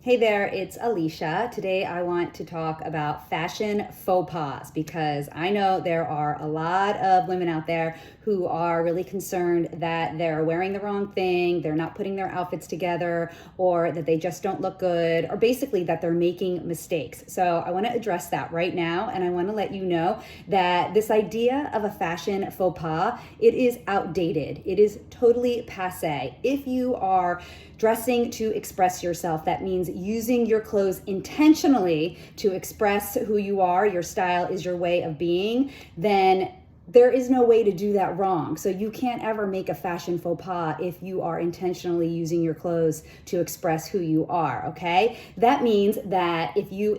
Hey there, it's Elysha. Today I want to talk about fashion faux pas because I know there are a lot of women out there who are really concerned that they're wearing the wrong thing, they're not putting their outfits together, or that they just don't look good, or basically that they're making mistakes. So I want to address that right now, and I want to let you know that this idea of a fashion faux pas, it is outdated. It is totally passé. If you are dressing to express yourself, that means using your clothes intentionally to express who you are, your style is your way of being, then there is no way to do that wrong. So you can't ever make a fashion faux pas if you are intentionally using your clothes to express who you are, okay? That means that if you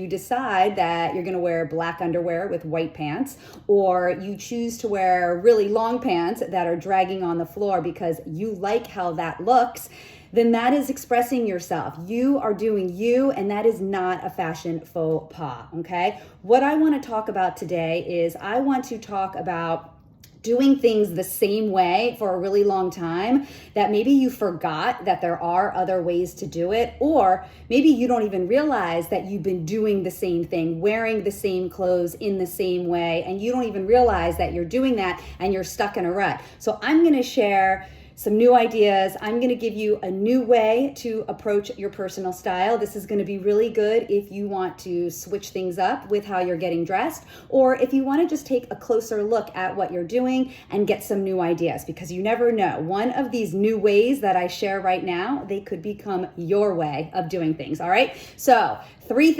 decide that you're gonna wear black underwear with white pants, or you choose to wear really long pants that are dragging on the floor because you like how that looks, then that is expressing yourself. You are doing you, and that is not a fashion faux pas, okay? What I want to talk about today is I want to talk about doing things the same way for a really long time, that maybe you forgot that there are other ways to do it, or maybe you don't even realize that you've been doing the same thing, wearing the same clothes in the same way, and you don't even realize that you're doing that and you're stuck in a rut. So I'm going to share some new ideas. I'm going to give you a new way to approach your personal style. This is going to be really good if you want to switch things up with how you're getting dressed, or if you want to just take a closer look at what you're doing and get some new ideas, because you never know. One of these new ways that I share right now, they could become your way of doing things. All right. So three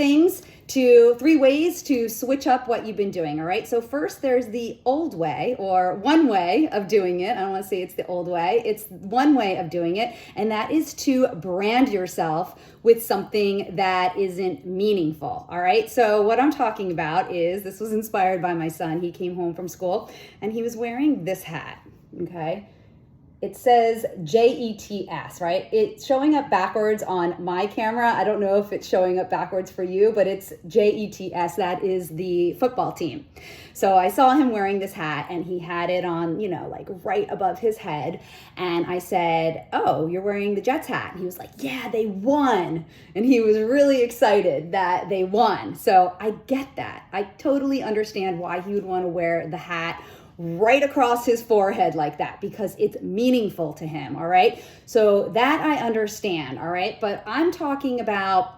ways to switch up what you've been doing. All right. So first, there's the old way, or one way of doing it. I don't want to say it's the old way. It's one way of doing it. And that is to brand yourself with something that isn't meaningful. All right. So what I'm talking about is, this was inspired by my son. He came home from school and he was wearing this hat. Okay. It says JETS, right? It's showing up backwards on my camera. I don't know if it's showing up backwards for you, but it's JETS. That is the football team. So I saw him wearing this hat and he had it on, like right above his head. And I said, "Oh, you're wearing the Jets hat." And he was like, "Yeah, they won." And he was really excited that they won. So I get that. I totally understand why he would want to wear the hat right across his forehead like that, because it's meaningful to him. All right. So that I understand. All right. But I'm talking about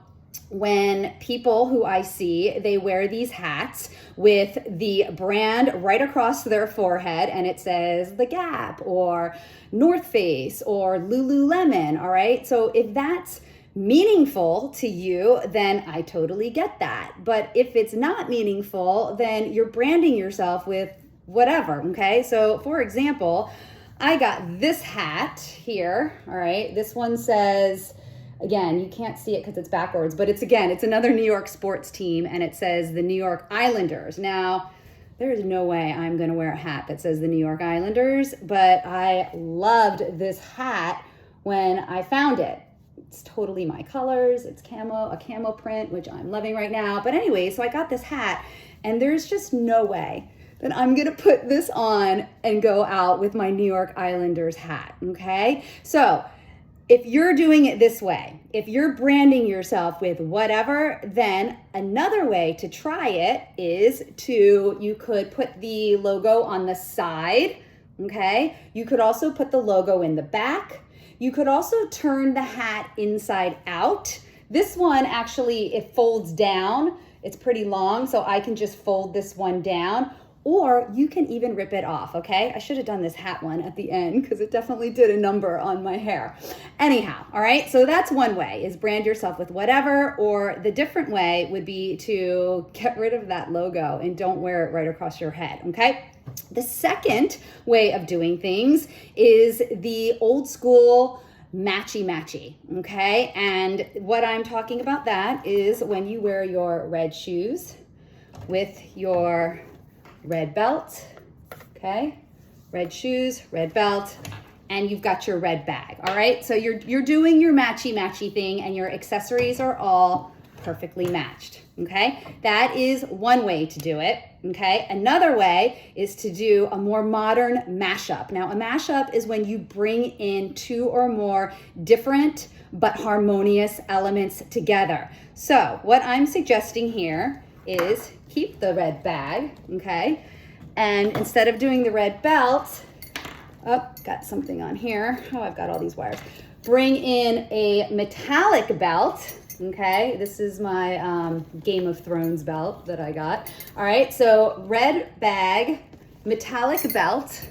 when people who I see, they wear these hats with the brand right across their forehead, and it says The Gap or North Face or Lululemon. All right. So if that's meaningful to you, then I totally get that. But if it's not meaningful, then you're branding yourself with whatever, okay? So for example, I got this hat here, all right? This one says, again, you can't see it because it's backwards, but it's another New York sports team, and it says the New York Islanders. Now, there is no way I'm gonna wear a hat that says the New York Islanders, but I loved this hat when I found it. It's totally my colors. It's a camo print, which I'm loving right now. But anyway, so I got this hat, and there's just no way that I'm gonna put this on and go out with my New York Islanders hat, okay? So if you're doing it this way, if you're branding yourself with whatever, then another way to try it is you could put the logo on the side, okay? You could also put the logo in the back. You could also turn the hat inside out. This one actually, it folds down. It's pretty long, so I can just fold this one down. Or you can even rip it off, okay? I should have done this hat one at the end because it definitely did a number on my hair. Anyhow, all right? So that's one way, is brand yourself with whatever, or the different way would be to get rid of that logo and don't wear it right across your head, okay? The second way of doing things is the old school matchy, okay? And what I'm talking about that is when you wear your red shoes with your red belt, okay? Red shoes, red belt, and you've got your red bag, all right? So you're doing your matchy thing, and your accessories are all perfectly matched, okay? That is one way to do it, okay? Another way is to do a more modern mashup. Now, a mashup is when you bring in two or more different but harmonious elements together. So what I'm suggesting here is keep the red bag, okay? And instead of doing the red belt, oh, got something on here. Oh, I've got all these wires. Bring in a metallic belt, okay? This is my Game of Thrones belt that I got. All right, so red bag, metallic belt,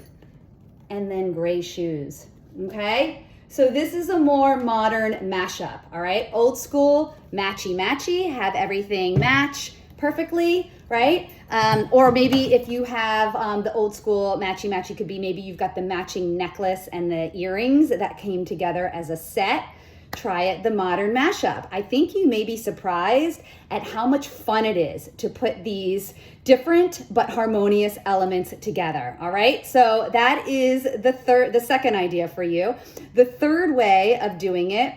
and then gray shoes, okay? So this is a more modern mashup, all right? Old school, matchy-matchy, have everything match perfectly, right? Or maybe if you have the old school matchy-matchy, could be maybe you've got the matching necklace and the earrings that came together as a set. Try it the modern mashup. I think you may be surprised at how much fun it is to put these different but harmonious elements together. All right, so that is the second idea for you. The third way of doing it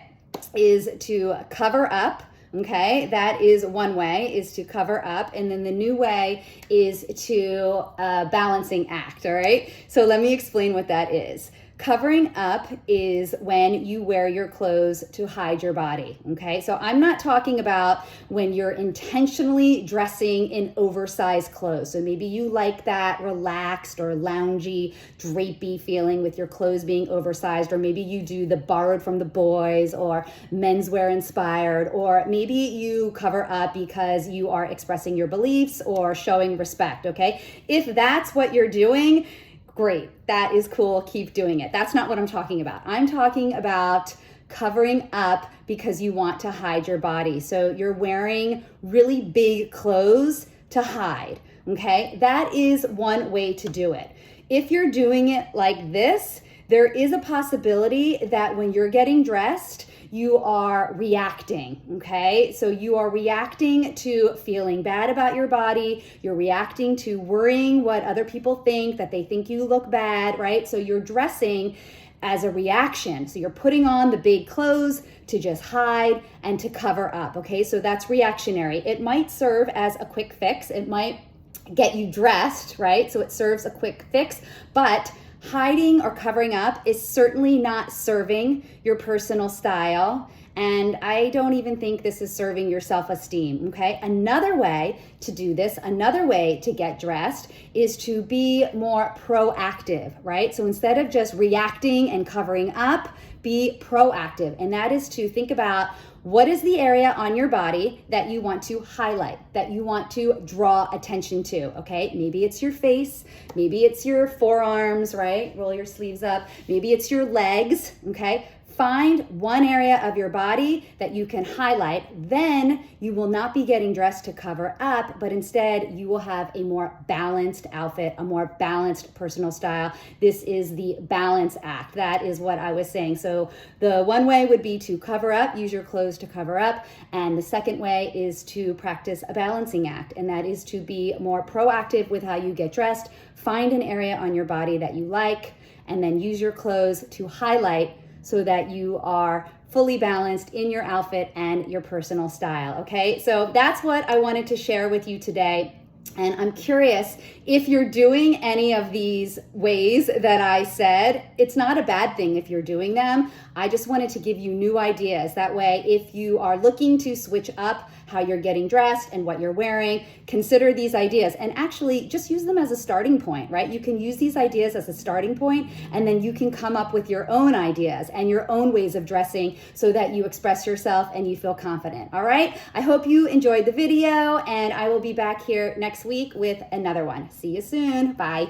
is to cover up. Okay, that is one way, is to cover up. And then the new way is to balancing act, all right? So let me explain what that is. Covering up is when you wear your clothes to hide your body, okay? So I'm not talking about when you're intentionally dressing in oversized clothes. So maybe you like that relaxed or loungy, drapey feeling with your clothes being oversized, or maybe you do the borrowed from the boys or menswear inspired, or maybe you cover up because you are expressing your beliefs or showing respect, okay? If that's what you're doing, great, that is cool, keep doing it. That's not what I'm talking about. I'm talking about covering up because you want to hide your body. So you're wearing really big clothes to hide, okay? That is one way to do it. If you're doing it like this, there is a possibility that when you're getting dressed, you are reacting, okay? So you are reacting to feeling bad about your body. You're reacting to worrying what other people think, that they think you look bad, right? So you're dressing as a reaction. So you're putting on the big clothes to just hide and to cover up, okay? So that's reactionary. It might serve as a quick fix. It might get you dressed, right? So it serves a quick fix, but hiding or covering up is certainly not serving your personal style. And I don't even think this is serving your self-esteem, okay? Another way to do this, another way to get dressed is to be more proactive, right? So instead of just reacting and covering up, be proactive. And that is to think about what is the area on your body that you want to highlight, that you want to draw attention to, okay? Maybe it's your face, maybe it's your forearms, right? Roll your sleeves up. Maybe it's your legs, okay? Find one area of your body that you can highlight. Then you will not be getting dressed to cover up, but instead you will have a more balanced outfit, a more balanced personal style. This is the balance act. That is what I was saying. So the one way would be to cover up, use your clothes to cover up. And the second way is to practice a balancing act. And that is to be more proactive with how you get dressed. Find an area on your body that you like, and then use your clothes to highlight so that you are fully balanced in your outfit and your personal style, okay? So that's what I wanted to share with you today. And I'm curious if you're doing any of these ways that I said. It's not a bad thing if you're doing them. I just wanted to give you new ideas. That way, if you are looking to switch up how you're getting dressed and what you're wearing, consider these ideas and actually just use them as a starting point, right? You can use these ideas as a starting point, and then you can come up with your own ideas and your own ways of dressing so that you express yourself and you feel confident, all right? I hope you enjoyed the video, and I will be back here next week with another one. See you soon. Bye.